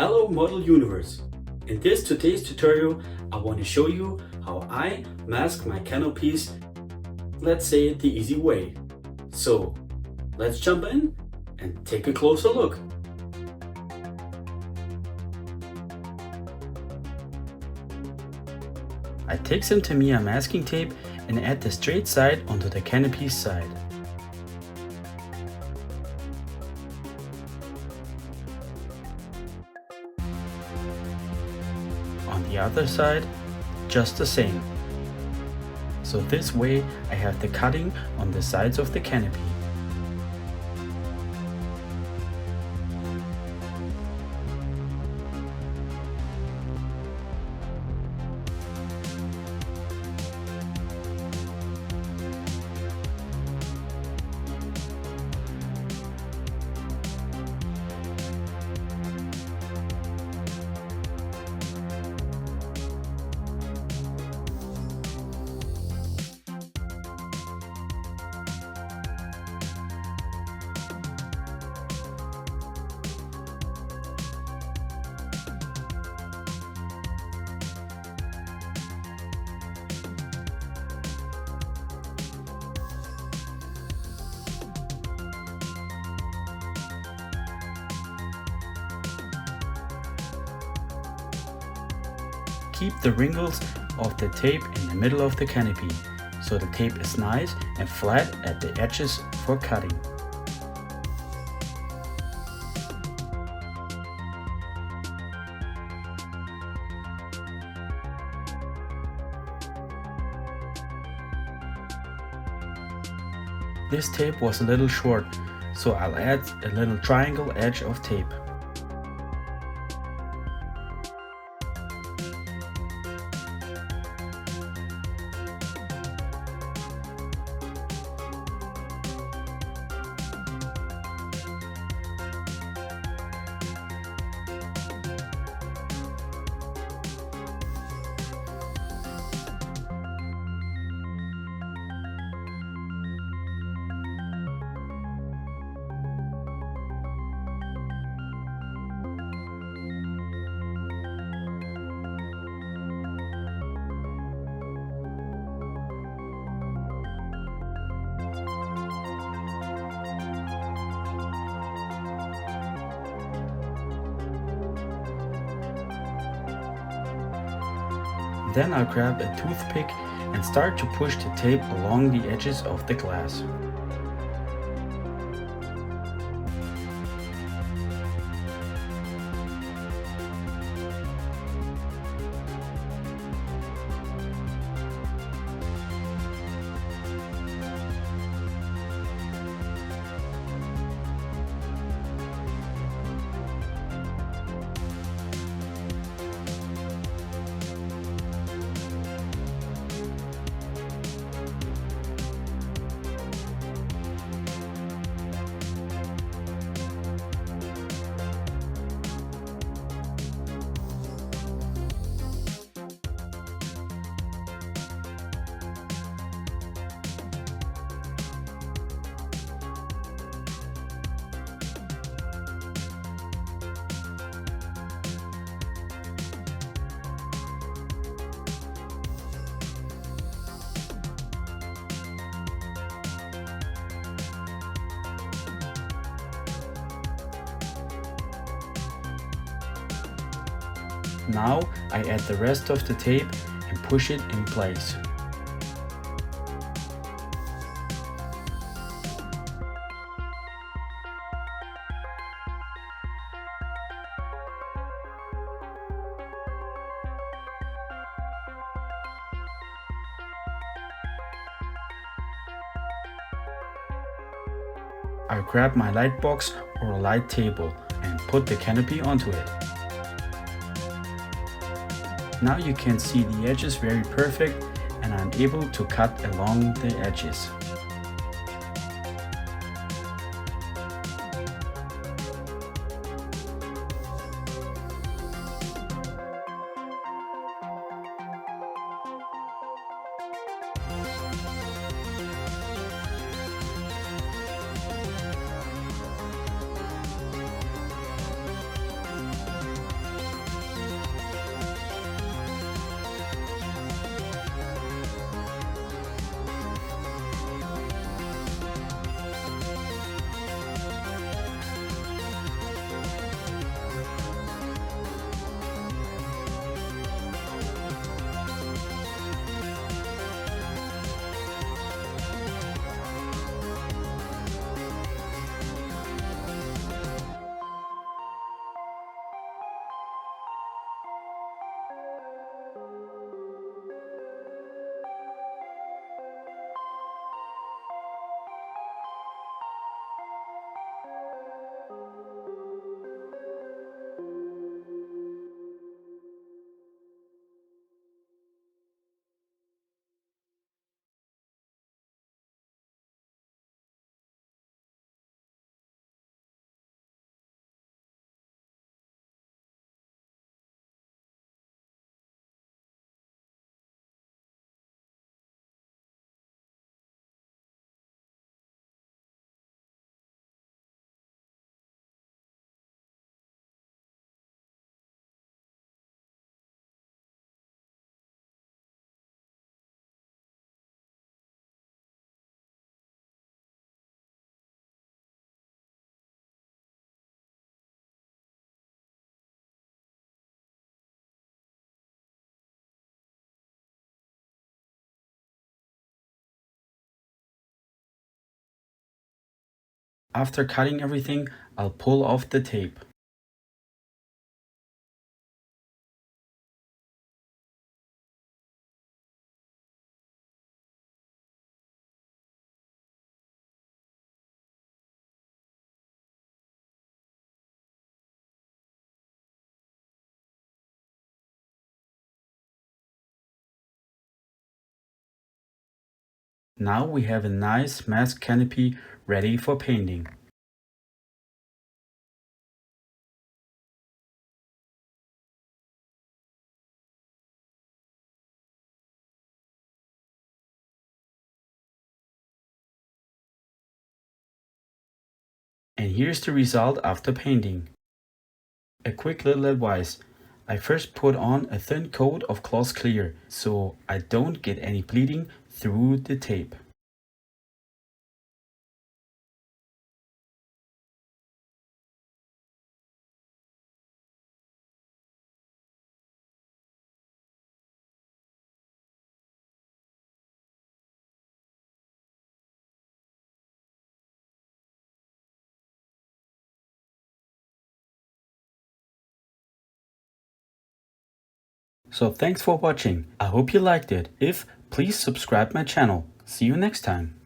Hello Model Universe! In today's tutorial I want to show you how I mask my canopies, let's say it the easy way. So let's jump in and take a closer look. I take some Tamiya masking tape and add the straight side onto the canopy side. On the other side, just the same. So this way I have the cutting on the sides of the canopy. Keep the wrinkles of the tape in the middle of the canopy, so the tape is nice and flat at the edges for cutting. This tape was a little short, so I'll add a little triangle edge of tape. Then I'll grab a toothpick and start to push the tape along the edges of the glass. Now I add the rest of the tape and push it in place. I grab my Lightbox or a light table and put the canopy onto it. Now you can see the edges very perfect and I'm able to cut along the edges. After cutting everything, I'll pull off the tape. Now we have a nice mask canopy ready for painting. And here's the result after painting. A quick little advice. I first put on a thin coat of gloss clear so I don't get any bleeding through the tape. So thanks for watching. I hope you liked it. If, please subscribe my channel. See you next time.